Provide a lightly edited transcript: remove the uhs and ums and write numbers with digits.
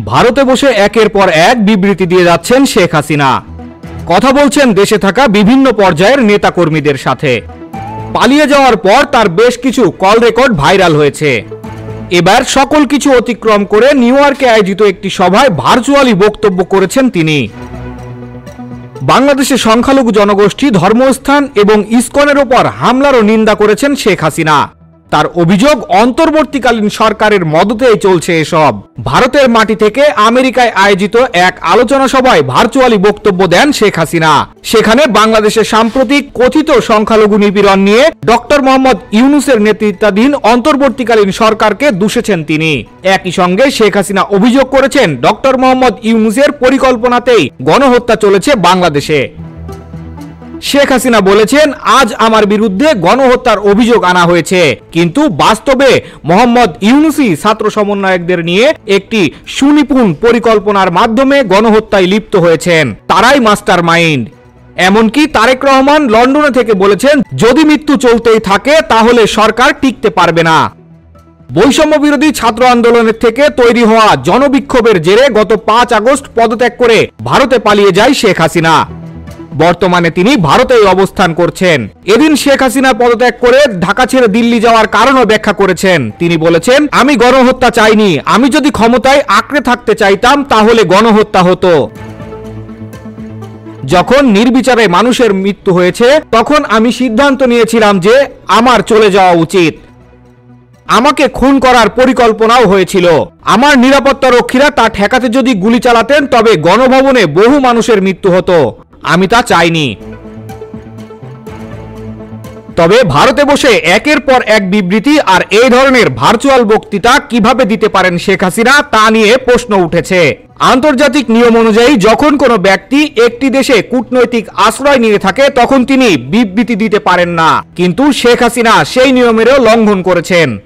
ভারতে বসে একের পর এক বিবৃতি দিয়ে যাচ্ছেন শেখ হাসিনা। কথা বলছেন দেশে থাকা বিভিন্ন পর্যায়ের নেতাকর্মীদের সাথে। পালিয়ে যাওয়ার পর তার বেশ কিছু কল রেকর্ড ভাইরাল হয়েছে। এবার সকল কিছু অতিক্রম করে নিউ ইয়র্কে আয়োজিত একটি সভায় ভার্চুয়ালি বক্তব্য করেছেন তিনি। বাংলাদেশের সংখ্যালঘু জনগোষ্ঠী, ধর্মস্থান এবং ইসকনের ওপর হামলারও নিন্দা করেছেন শেখ হাসিনা। তার অভিযোগ, অন্তর্বর্তীকালীন সরকারের মদতেই চলছে এসব। ভারতের মাটি থেকে আমেরিকায় আয়োজিত এক আলোচনা সভায় ভার্চুয়ালি বক্তব্য দেন শেখ হাসিনা। সেখানে বাংলাদেশের সাম্প্রতিক কথিত সংখ্যালঘু নিপীড়ন নিয়ে ডক্টর মোহাম্মদ ইউনূসের নেতৃত্বাধীন অন্তর্বর্তীকালীন সরকারকে দোষেছেন তিনি। একই সঙ্গে শেখ হাসিনা অভিযোগ করেছেন, ডক্টর মোহাম্মদ ইউনূসের পরিকল্পনাতেই গণহত্যা চলেছে বাংলাদেশে। শেখ হাসিনা বলেছেন, আজ আমার বিরুদ্ধে গণহত্যার অভিযোগ আনা হয়েছে, কিন্তু বাস্তবে মোহাম্মদ ইউনূসই ছাত্র সমন্বয়কদের নিয়ে একটি সুনিপুণ পরিকল্পনার মাধ্যমে গণহত্যায় লিপ্ত হয়েছেন। তারাই মাস্টার মাইন্ড। এমনকি তারেক রহমান লন্ডনে থেকে বলেছেন, যদি মৃত্যু চলতেই থাকে তাহলে সরকার টিকতে পারবে না। বৈষম্য বিরোধী ছাত্র আন্দোলনের থেকে তৈরি হওয়া জনবিক্ষোভের জেরে গত 5 আগস্ট পদত্যাগ করে ভারতে পালিয়ে যায় শেখ হাসিনা। বর্তমানে তিনি ভারতেই অবস্থান করছেন। এদিন শেখ হাসিনা পদত্যাগ করে ঢাকা ছেড়ে দিল্লি যাওয়ার কারণও ব্যাখ্যা করেছেন। তিনি বলেছেন, আমি গণহত্যা চাইনি, আমি যদি ক্ষমতায় আঁকড়ে থাকতে চাইতাম তাহলে গণহত্যা হতো। যখন নির্বিচারে মানুষের মৃত্যু হয়েছে তখন আমি সিদ্ধান্ত নিয়েছিলাম যে আমার চলে যাওয়া উচিত। আমাকে খুন করার পরিকল্পনাও হয়েছিল। আমার নিরাপত্তা রক্ষীরা তা ঠেকাতে যদি গুলি চালাতেন তবে গণভবনে বহু মানুষের মৃত্যু হতো। আমি তা চাইনি। তবে ভারতে বসে একের পর এক বিবৃতি আর এই ধরনের ভার্চুয়াল বক্তৃতা কিভাবে দিতে পারেন শেখ হাসিনা, তা নিয়ে প্রশ্ন উঠেছে। আন্তর্জাতিক নিয়ম অনুযায়ী যখন কোনো ব্যক্তি একটি দেশে কূটনৈতিক আশ্রয় নিয়ে থাকে তখন তিনি বিবৃতি দিতে পারেন না, কিন্তু শেখ হাসিনা সেই নিয়মেরও লঙ্ঘন করেছেন।